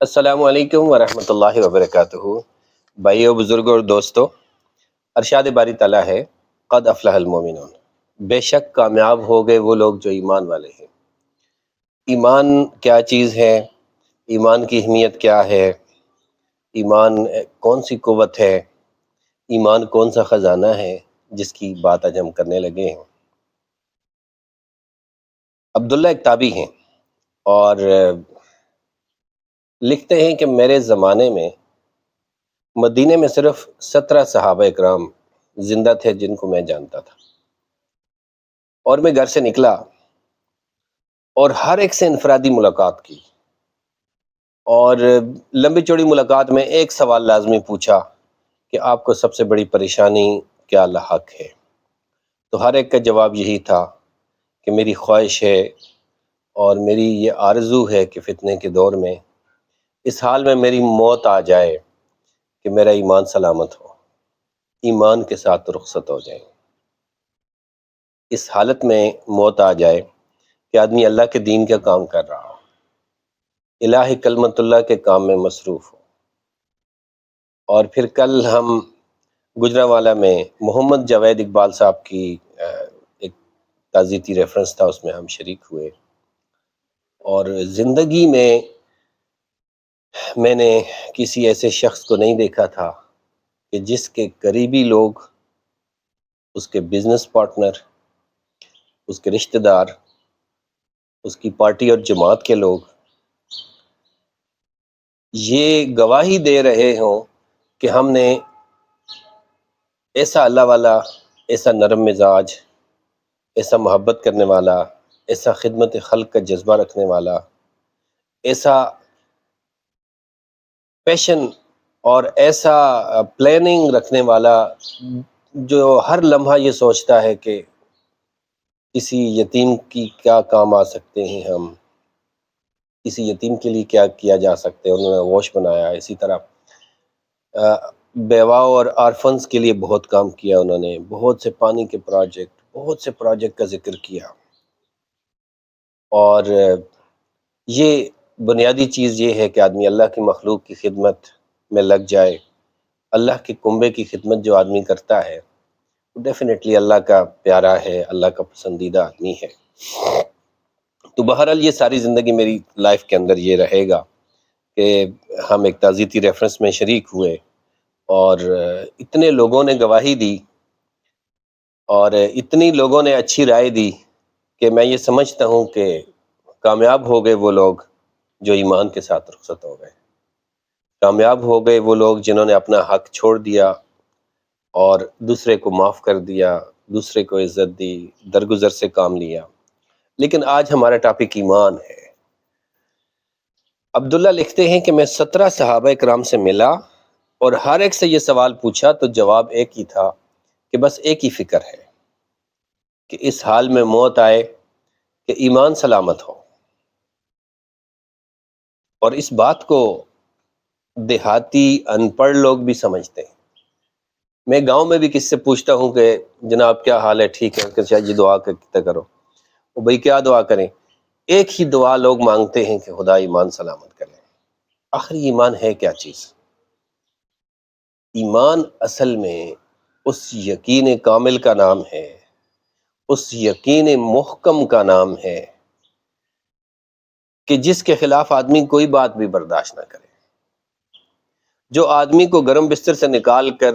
السلام علیکم ورحمۃ اللہ وبرکاتہ۔ بھائیو، بزرگوں اور دوستو، ارشاد باری تعالیٰ ہے، قد افلح المومنون، بے شک کامیاب ہو گئے وہ لوگ جو ایمان والے ہیں۔ ایمان کیا چیز ہے؟ ایمان کی اہمیت کیا ہے؟ ایمان کون سی قوت ہے؟ ایمان کون سا خزانہ ہے جس کی بات آج ہم کرنے لگے ہیں؟ عبداللہ ایک تابعی ہیں اور لکھتے ہیں کہ میرے زمانے میں مدینے میں صرف 17 صحابہ اکرام زندہ تھے جن کو میں جانتا تھا، اور میں گھر سے نکلا اور ہر ایک سے انفرادی ملاقات کی، اور لمبی چوڑی ملاقات میں ایک سوال لازمی پوچھا کہ آپ کو سب سے بڑی پریشانی کیا لاحق ہے؟ تو ہر ایک کا جواب یہی تھا کہ میری خواہش ہے اور میری یہ آرزو ہے کہ فتنے کے دور میں اس حال میں میری موت آ جائے کہ میرا ایمان سلامت ہو، ایمان کے ساتھ رخصت ہو جائے۔ اس حالت میں موت آ جائے کہ آدمی اللہ کے دین کا کام کر رہا ہو، الہی کلمت اللہ کے کام میں مصروف ہو۔ اور پھر کل ہم گجرانوالہ میں محمد جاوید اقبال صاحب کی ایک تعزیتی ریفرنس تھا، اس میں ہم شریک ہوئے، اور زندگی میں نے کسی ایسے شخص کو نہیں دیکھا تھا کہ جس کے قریبی لوگ، اس کے بزنس پارٹنر، اس کے رشتہ دار، اس کی پارٹی اور جماعت کے لوگ یہ گواہی دے رہے ہوں کہ ہم نے ایسا اللہ والا، ایسا نرم مزاج، ایسا محبت کرنے والا، ایسا خدمت خلق کا جذبہ رکھنے والا، ایسا پیشن اور ایسا پلاننگ رکھنے والا جو ہر لمحہ یہ سوچتا ہے کہ کسی یتیم کی کیا کام آ سکتے ہیں، ہم کسی یتیم کے لیے کیا کیا جا سکتے ہیں۔ انہوں نے گوشت بنایا، اسی طرح بیواؤں اور آرفنز کے لیے بہت کام کیا، انہوں نے بہت سے پانی کے پروجیکٹ، بہت سے پروجیکٹ کا ذکر کیا۔ اور یہ بنیادی چیز یہ ہے کہ آدمی اللہ کی مخلوق کی خدمت میں لگ جائے۔ اللہ کے کنبے کی خدمت جو آدمی کرتا ہے ڈیفینیٹلی اللہ کا پیارا ہے، اللہ کا پسندیدہ آدمی ہے۔ تو بہرحال یہ ساری زندگی میری لائف کے اندر یہ رہے گا کہ ہم ایک تعزیتی ریفرنس میں شریک ہوئے، اور اتنے لوگوں نے گواہی دی اور اتنی لوگوں نے اچھی رائے دی کہ میں یہ سمجھتا ہوں کہ کامیاب ہو گئے وہ لوگ جو ایمان کے ساتھ رخصت ہو گئے، کامیاب ہو گئے وہ لوگ جنہوں نے اپنا حق چھوڑ دیا اور دوسرے کو معاف کر دیا، دوسرے کو عزت دی، درگزر سے کام لیا۔ لیکن آج ہمارا ٹاپک ایمان ہے۔ عبداللہ لکھتے ہیں کہ میں 17 صحابہ اکرام سے ملا اور ہر ایک سے یہ سوال پوچھا تو جواب ایک ہی تھا کہ بس ایک ہی فکر ہے کہ اس حال میں موت آئے کہ ایمان سلامت ہو۔ اور اس بات کو دیہاتی ان پڑھ لوگ بھی سمجھتے ہیں۔ میں گاؤں میں بھی کس سے پوچھتا ہوں کہ جناب کیا حال ہے، ٹھیک ہے، کہ یہ دعا کرو، وہ بھئی کیا دعا کریں؟ ایک ہی دعا لوگ مانگتے ہیں کہ خدا ایمان سلامت کرے۔ آخری ایمان ہے کیا چیز؟ ایمان اصل میں اس یقین کامل کا نام ہے، اس یقین محکم کا نام ہے کہ جس کے خلاف آدمی کوئی بات بھی برداشت نہ کرے، جو آدمی کو گرم بستر سے نکال کر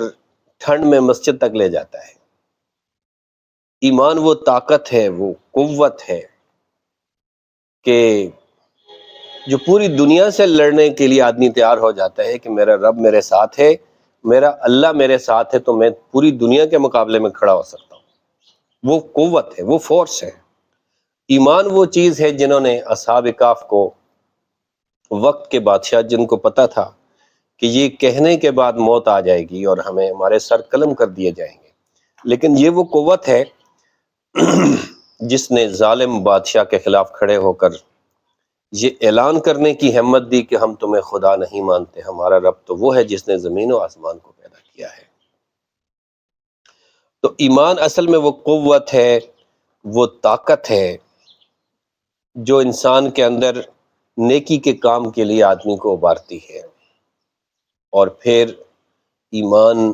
ٹھنڈ میں مسجد تک لے جاتا ہے۔ ایمان وہ طاقت ہے، وہ قوت ہے کہ جو پوری دنیا سے لڑنے کے لیے آدمی تیار ہو جاتا ہے کہ میرا رب میرے ساتھ ہے، میرا اللہ میرے ساتھ ہے، تو میں پوری دنیا کے مقابلے میں کھڑا ہو سکتا ہوں۔ وہ قوت ہے، وہ فورس ہے۔ ایمان وہ چیز ہے جنہوں نے اصحاب کہف کو، وقت کے بادشاہ جن کو پتہ تھا کہ یہ کہنے کے بعد موت آ جائے گی اور ہمیں ہمارے سر قلم کر دیے جائیں گے، لیکن یہ وہ قوت ہے جس نے ظالم بادشاہ کے خلاف کھڑے ہو کر یہ اعلان کرنے کی ہمت دی کہ ہم تمہیں خدا نہیں مانتے، ہمارا رب تو وہ ہے جس نے زمین و آسمان کو پیدا کیا ہے۔ تو ایمان اصل میں وہ قوت ہے، وہ طاقت ہے جو انسان کے اندر نیکی کے کام کے لیے آدمی کو ابھارتی ہے۔ اور پھر ایمان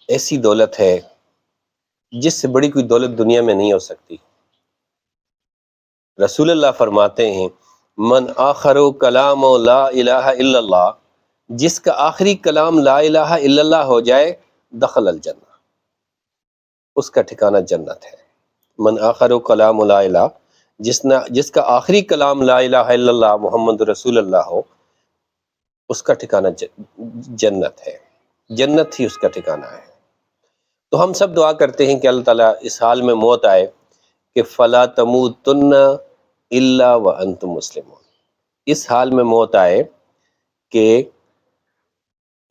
ایسی دولت ہے جس سے بڑی کوئی دولت دنیا میں نہیں ہو سکتی۔ رسول اللہ فرماتے ہیں من آخر کلام لا الہ الا اللہ، جس کا آخری کلام لا الہ الا اللہ ہو جائے دخل الجنہ، اس کا ٹھکانہ جنت ہے۔ من آخر کلام لا الہ، جس کا آخری کلام لا الہ الا اللہ محمد رسول اللہ ہو، اس کا ٹھکانہ جنت ہے، جنت ہی اس کا ٹھکانہ ہے۔ تو ہم سب دعا کرتے ہیں کہ اللہ تعالیٰ اس حال میں موت آئے کہ فلا تموتن الا وانتم مسلمون، اس حال میں موت آئے کہ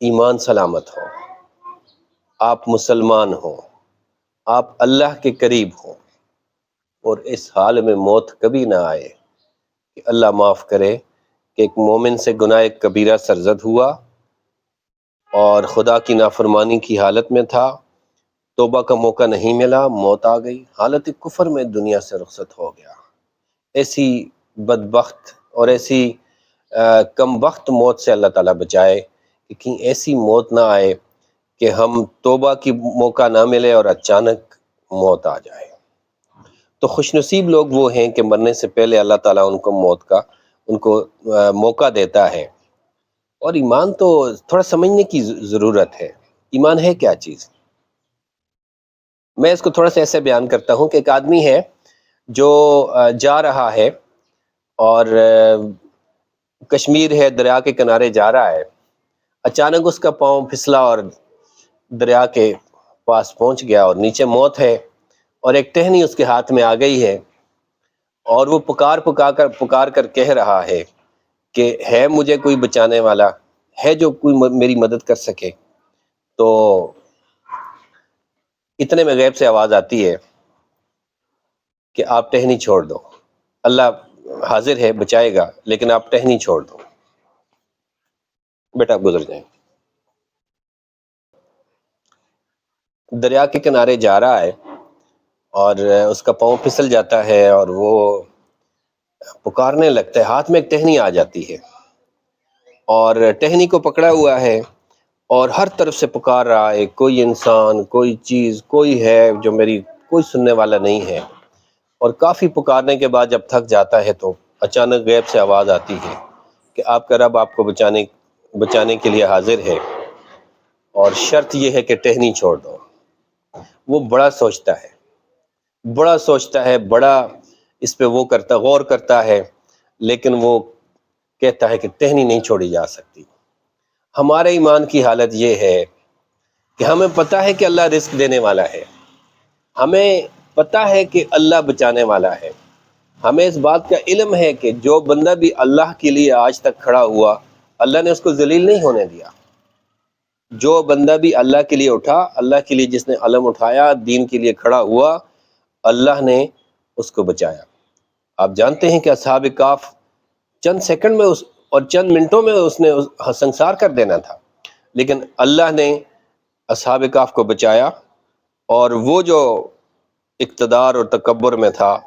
ایمان سلامت ہو، آپ مسلمان ہوں، آپ اللہ کے قریب ہوں، اور اس حال میں موت کبھی نہ آئے کہ اللہ معاف کرے کہ ایک مومن سے گناہ کبیرہ سرزد ہوا اور خدا کی نافرمانی کی حالت میں تھا، توبہ کا موقع نہیں ملا، موت آ گئی، حالت کفر میں دنیا سے رخصت ہو گیا۔ ایسی بدبخت اور ایسی کم وقت موت سے اللہ تعالیٰ بچائے کہ کہیں ایسی موت نہ آئے کہ ہم توبہ کی موقع نہ ملے اور اچانک موت آ جائے۔ تو خوش نصیب لوگ وہ ہیں کہ مرنے سے پہلے اللہ تعالیٰ ان کو موت کا موقع دیتا ہے۔ اور ایمان تو تھوڑا سمجھنے کی ضرورت ہے، ایمان ہے کیا چیز؟ میں اس کو تھوڑا سا ایسے بیان کرتا ہوں کہ ایک آدمی ہے جو جا رہا ہے اور کشمیر ہے، دریا کے کنارے جا رہا ہے، اچانک اس کا پاؤں پھسلا اور دریا کے پاس پہنچ گیا اور نیچے موت ہے، اور ایک ٹہنی اس کے ہاتھ میں آ گئی ہے، اور وہ پکار کر کہہ رہا ہے کہ ہے مجھے کوئی بچانے والا، ہے جو کوئی میری مدد کر سکے۔ تو اتنے میں غیب سے آواز آتی ہے کہ آپ ٹہنی چھوڑ دو، اللہ حاضر ہے، بچائے گا، لیکن آپ ٹہنی چھوڑ دو، بیٹا آپ گزر جائیں۔ دریا کے کنارے جا رہا ہے اور اس کا پاؤں پھسل جاتا ہے اور وہ پکارنے لگتا ہے، ہاتھ میں ایک ٹہنی آ جاتی ہے اور ٹہنی کو پکڑا ہوا ہے اور ہر طرف سے پکار رہا ہے، کوئی انسان، کوئی چیز، کوئی ہے جو میری، کوئی سننے والا نہیں ہے۔ اور کافی پکارنے کے بعد جب تھک جاتا ہے تو اچانک غیب سے آواز آتی ہے کہ آپ کا رب آپ کو بچانے کے لیے حاضر ہے، اور شرط یہ ہے کہ ٹہنی چھوڑ دو۔ وہ بڑا سوچتا ہے، بڑا اس پہ غور کرتا ہے، لیکن وہ کہتا ہے کہ ٹہنی نہیں چھوڑی جا سکتی۔ ہمارے ایمان کی حالت یہ ہے کہ ہمیں پتہ ہے کہ اللہ رزق دینے والا ہے، ہمیں پتہ ہے کہ اللہ بچانے والا ہے، ہمیں اس بات کا علم ہے کہ جو بندہ بھی اللہ کے لیے آج تک کھڑا ہوا، اللہ نے اس کو ذلیل نہیں ہونے دیا۔ جو بندہ بھی اللہ کے لیے اٹھا، اللہ کے لیے جس نے علم اٹھایا، دین کے لیے کھڑا ہوا، اللہ نے اس کو بچایا۔ آپ جانتے ہیں کہ اصحاب کہف چند سیکنڈ میں اور چند منٹوں میں اس نے سنسار کر دینا تھا، لیکن اللہ نے اصحاب کہف کو بچایا، اور وہ جو اقتدار اور تکبر میں تھا،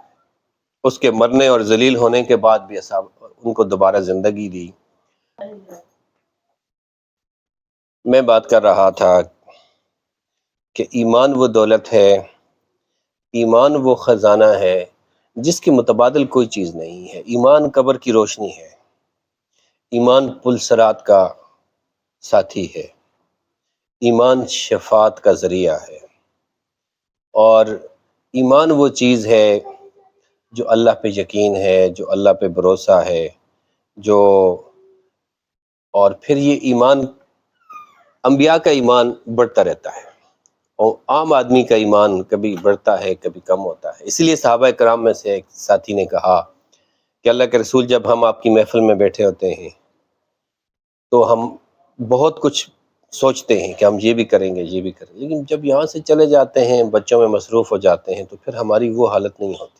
اس کے مرنے اور ذلیل ہونے کے بعد بھی ان کو دوبارہ زندگی دی۔ میں بات کر رہا تھا کہ ایمان وہ دولت ہے، ایمان وہ خزانہ ہے جس کے متبادل کوئی چیز نہیں ہے۔ ایمان قبر کی روشنی ہے، ایمان پل صراط کا ساتھی ہے، ایمان شفاعت کا ذریعہ ہے، اور ایمان وہ چیز ہے جو اللہ پہ یقین ہے، جو اللہ پہ بھروسہ ہے، اور پھر یہ ایمان، انبیاء کا ایمان بڑھتا رہتا ہے، اور عام آدمی کا ایمان کبھی بڑھتا ہے کبھی کم ہوتا ہے۔ اسی لیے صحابہ کرام میں سے ایک ساتھی نے کہا کہ اللہ کے رسول، جب ہم آپ کی محفل میں بیٹھے ہوتے ہیں تو ہم بہت کچھ سوچتے ہیں کہ ہم یہ بھی کریں گے، یہ بھی کریں گے، لیکن جب یہاں سے چلے جاتے ہیں، بچوں میں مصروف ہو جاتے ہیں، تو پھر ہماری وہ حالت نہیں ہوتی۔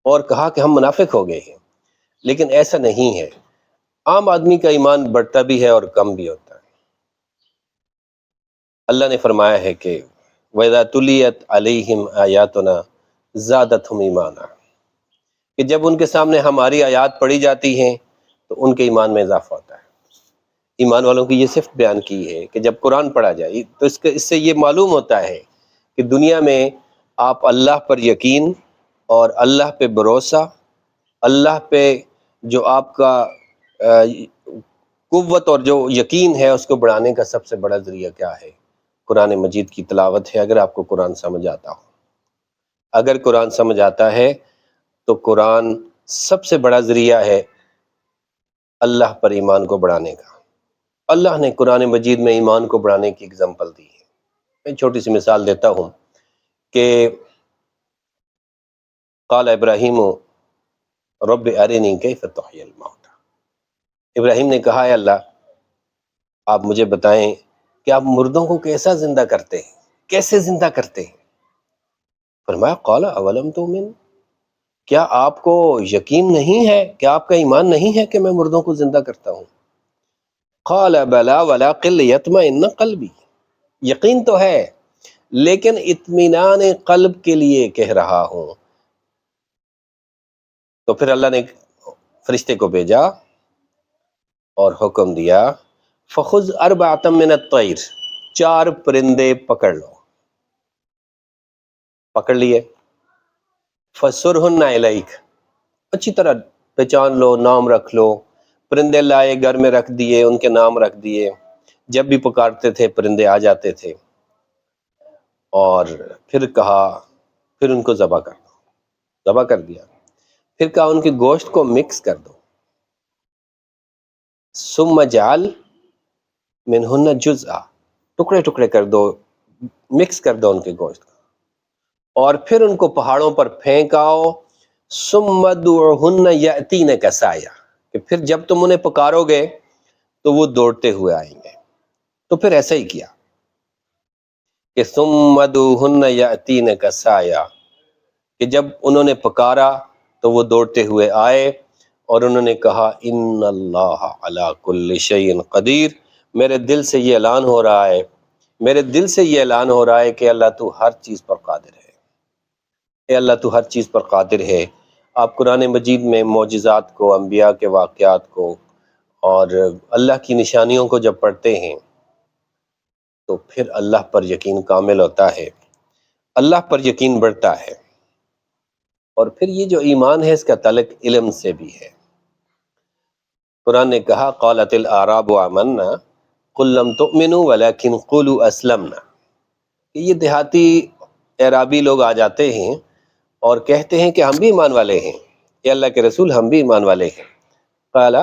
اور کہا کہ ہم منافق ہو گئے ہیں، لیکن ایسا نہیں ہے، عام آدمی کا ایمان بڑھتا بھی ہے اور کم بھی ہوتا ہے۔ اللہ نے فرمایا ہے کہ وَإِذَا تُلِيَتْ عَلَيْهِمْ آيَاتُنَا زَادَتْهُمْ ایمانا، کہ جب ان کے سامنے ہماری آیات پڑھی جاتی ہیں تو ان کے ایمان میں اضافہ ہوتا ہے۔ ایمان والوں کی یہ صفت بیان کی ہے کہ جب قرآن پڑھا جائے تو اس سے یہ معلوم ہوتا ہے کہ دنیا میں آپ اللہ پر یقین اور اللہ پہ بھروسہ، اللہ پہ جو آپ کا قوت اور جو یقین ہے اس کو بڑھانے کا سب سے بڑا ذریعہ کیا ہے؟ قرآن مجید کی تلاوت ہے۔ اگر آپ کو قرآن سمجھ آتا ہو، اگر قرآن سمجھ آتا ہے تو قرآن سب سے بڑا ذریعہ ہے اللہ پر ایمان کو بڑھانے کا۔ اللہ نے قرآن مجید میں ایمان کو بڑھانے کی اگزامپل دی ہے۔ میں چھوٹی سی مثال دیتا ہوں کہ قال ابراہیم رب ارنی کیف تحیی الموتى، ابراہیم نے کہا، اے اللہ آپ مجھے بتائیں کہ آپ مردوں کو کیسا زندہ کرتے ہیں، کیسے زندہ کرتے ہیں؟ فرمایا قال اولم تؤمن، کیا آپ کو یقین نہیں ہے، کیا آپ کا ایمان نہیں ہے کہ میں مردوں کو زندہ کرتا ہوں؟ قال بلا ولکن لیطمئن قلبی، یقین تو ہے لیکن اطمینان قلب کے لیے کہہ رہا ہوں۔ تو پھر اللہ نے فرشتے کو بھیجا اور حکم دیا فخذ اربعۃ من الطیر، 4 پرندے پکڑ لو، پکڑ لیے، فسرہن الیک، اچھی طرح پہچان لو، نام رکھ لو۔ پرندے لائے، گھر میں رکھ دیے، ان کے نام رکھ دیے، جب بھی پکارتے تھے پرندے آ جاتے تھے، اور پھر کہا پھر ان کو ذبح کر دو، ذبح کر دیا، پھر کہا ان کے گوشت کو مکس کر دو، ثم جعل منہن جزءا، ٹکڑے ٹکڑے کر دو، مکس کر دو ان کے گوشت کو، اور پھر ان کو پہاڑوں پر پھینک آؤ، ثم ادعوہن یأتینک سعیا، کہ پھر جب تم انہیں پکارو گے تو وہ دوڑتے ہوئے آئیں گے۔ تو پھر ایسا ہی کیا کہ ثم ادعوہن یأتینک سعیا، کہ جب انہوں نے پکارا تو وہ دوڑتے ہوئے آئے، اور انہوں نے کہا ان اللہ علی کل شیء قدیر، میرے دل سے یہ اعلان ہو رہا ہے، میرے دل سے یہ اعلان ہو رہا ہے کہ اللہ تو ہر چیز پر قادر ہے، اے اللہ تو ہر چیز پر قادر ہے۔ آپ قرآن مجید میں معجزات کو، انبیاء کے واقعات کو اور اللہ کی نشانیوں کو جب پڑھتے ہیں تو پھر اللہ پر یقین کامل ہوتا ہے، اللہ پر یقین بڑھتا ہے، اور پھر یہ جو ایمان ہے اس کا تعلق علم سے بھی ہے۔ قرآن نے کہا قالت الاعراب آمنا قل لم تؤمنوا ولکن قولوا اسلمنا، یہ دیہاتی اعرابی لوگ آ جاتے ہیں اور کہتے ہیں کہ ہم بھی ایمان والے ہیں، اے اللہ کے رسول ہم بھی ایمان والے ہیں۔ قالا،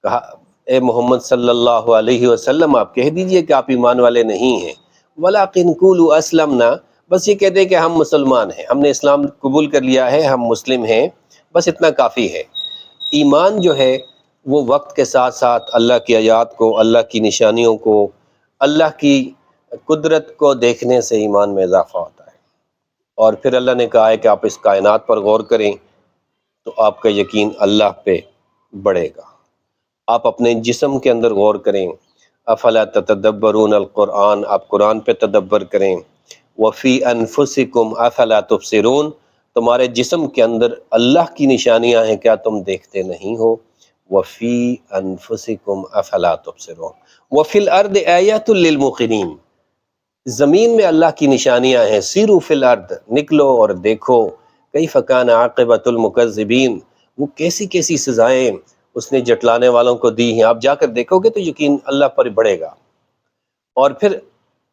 کہا اے محمد صلی اللہ علیہ وسلم آپ کہہ دیجئے کہ آپ ایمان والے نہیں ہیں، ولیکن قولوا اسلمنا، بس یہ کہہ دیں کہ ہم مسلمان ہیں، ہم نے اسلام قبول کر لیا ہے، ہم مسلم ہیں، بس اتنا کافی ہے۔ ایمان جو ہے وہ وقت کے ساتھ ساتھ اللہ کی آیات کو، اللہ کی نشانیوں کو، اللہ کی قدرت کو دیکھنے سے ایمان میں اضافہ ہوتا ہے، اور پھر اللہ نے کہا ہے کہ آپ اس کائنات پر غور کریں تو آپ کا یقین اللہ پہ بڑھے گا۔ آپ اپنے جسم کے اندر غور کریں، افلا تتدبرون القرآن، آپ قرآن پہ تدبر کریں، وفی انفسکم افلا تبصرون، تمہارے جسم کے اندر اللہ کی نشانیاں ہیں، کیا تم دیکھتے نہیں ہو؟ وفی انفسکم افلا تبصرون وفی الارض آیات للموقنین، زمین میں اللہ کی نشانیاں ہیں، سیروا فی الارض، نکلو اور دیکھو، کیف کان عاقبۃ المکذبین، وہ کیسی کیسی سزائیں اس نے جٹلانے والوں کو دی ہیں، آپ جا کر دیکھو گے تو یقین اللہ پر بڑھے گا۔ اور پھر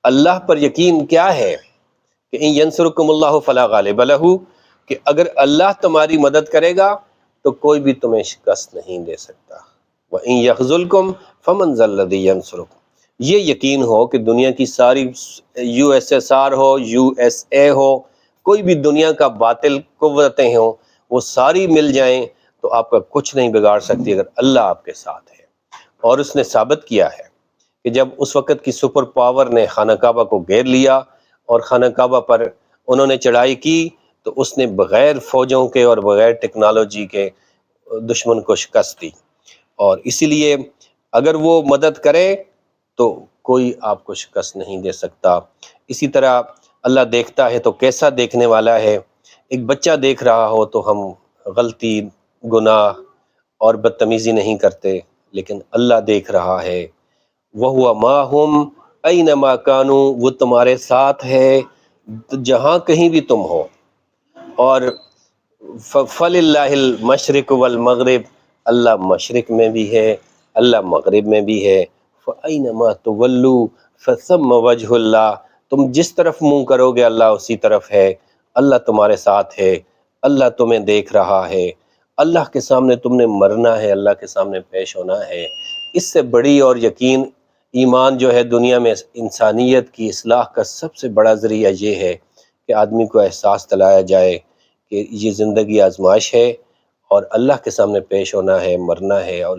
اللہ پر یقین کیا ہے کہ ان ینصرکم اللہ فلا غالب لہ، کہ اگر اللہ تمہاری مدد کرے گا تو کوئی بھی تمہیں شکست نہیں دے سکتا، وَإِن يَخْذُلْكُمْ فَمَنْ ذَا الَّذِي يَنصُرُكُمْ، یہ یقین ہو کہ دنیا کی ساری USSR ہو، USA ہو، کوئی بھی دنیا کا باطل قوتیں ہوں، وہ ساری مل جائیں تو آپ کا کچھ نہیں بگاڑ سکتی اگر اللہ آپ کے ساتھ ہے۔ اور اس نے ثابت کیا ہے کہ جب اس وقت کی سپر پاور نے خانہ کعبہ کو گھیر لیا اور خانہ کعبہ پر انہوں نے چڑھائی کی تو اس نے بغیر فوجوں کے اور بغیر ٹیکنالوجی کے دشمن کو شکست دی، اور اسی لیے اگر وہ مدد کرے تو کوئی آپ کو شکست نہیں دے سکتا۔ اسی طرح اللہ دیکھتا ہے تو کیسا دیکھنے والا ہے، ایک بچہ دیکھ رہا ہو تو ہم غلطی، گناہ اور بدتمیزی نہیں کرتے، لیکن اللہ دیکھ رہا ہے۔ وَهُوَ مَعَهُمْ أَيْنَمَا كَانُوا، وہ تمہارے ساتھ ہے جہاں کہیں بھی تم ہو۔ اور فَلِلَّهِ الْمَشْرِقُ وَالْمَغْرِبُ، اللہ مشرق میں بھی ہے، اللہ مغرب میں بھی ہے۔ فَأَيْنَمَا تُوَلُّوا فَثَمَّ وَجْهُ اللَّهِ، تم جس طرف منہ کرو گے اللہ اسی طرف ہے، اللہ تمہارے ساتھ ہے، اللہ تمہیں دیکھ رہا ہے، اللہ کے سامنے تم نے مرنا ہے، اللہ کے سامنے پیش ہونا ہے۔ اس سے بڑی اور یقین ایمان جو ہے دنیا میں انسانیت کی اصلاح کا سب سے بڑا ذریعہ یہ ہے کہ آدمی کو احساس دلایا جائے کہ یہ زندگی آزمائش ہے اور اللہ کے سامنے پیش ہونا ہے، مرنا ہے، اور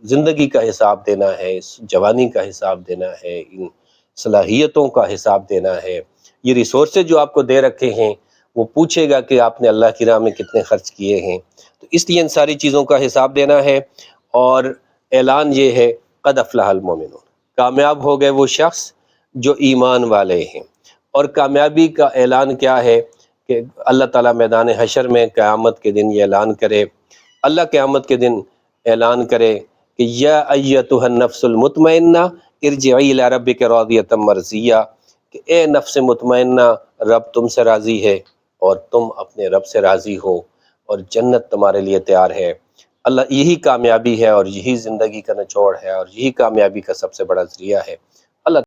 زندگی کا حساب دینا ہے، اس جوانی کا حساب دینا ہے، ان صلاحیتوں کا حساب دینا ہے۔ یہ ریسورسز جو آپ کو دے رکھے ہیں وہ پوچھے گا کہ آپ نے اللہ کی راہ میں کتنے خرچ کیے ہیں، تو اس لیے ان ساری چیزوں کا حساب دینا ہے۔ اور اعلان یہ ہے قد افلح المومنون، کامیاب ہو گئے وہ شخص جو ایمان والے ہیں۔ اور کامیابی کا اعلان کیا ہے کہ اللہ تعالیٰ میدان حشر میں قیامت کے دن یہ اعلان کرے، اللہ قیامت کے دن اعلان کرے کہ یا ایتھا النفس المطمئنہ ارجعی الی ربک راضیۃ مرضیہ، کہ اے نفس مطمئنہ رب تم سے راضی ہے اور تم اپنے رب سے راضی ہو اور جنت تمہارے لیے تیار ہے۔ اللہ، یہی کامیابی ہے اور یہی زندگی کا نچوڑ ہے اور یہی کامیابی کا سب سے بڑا ذریعہ ہے۔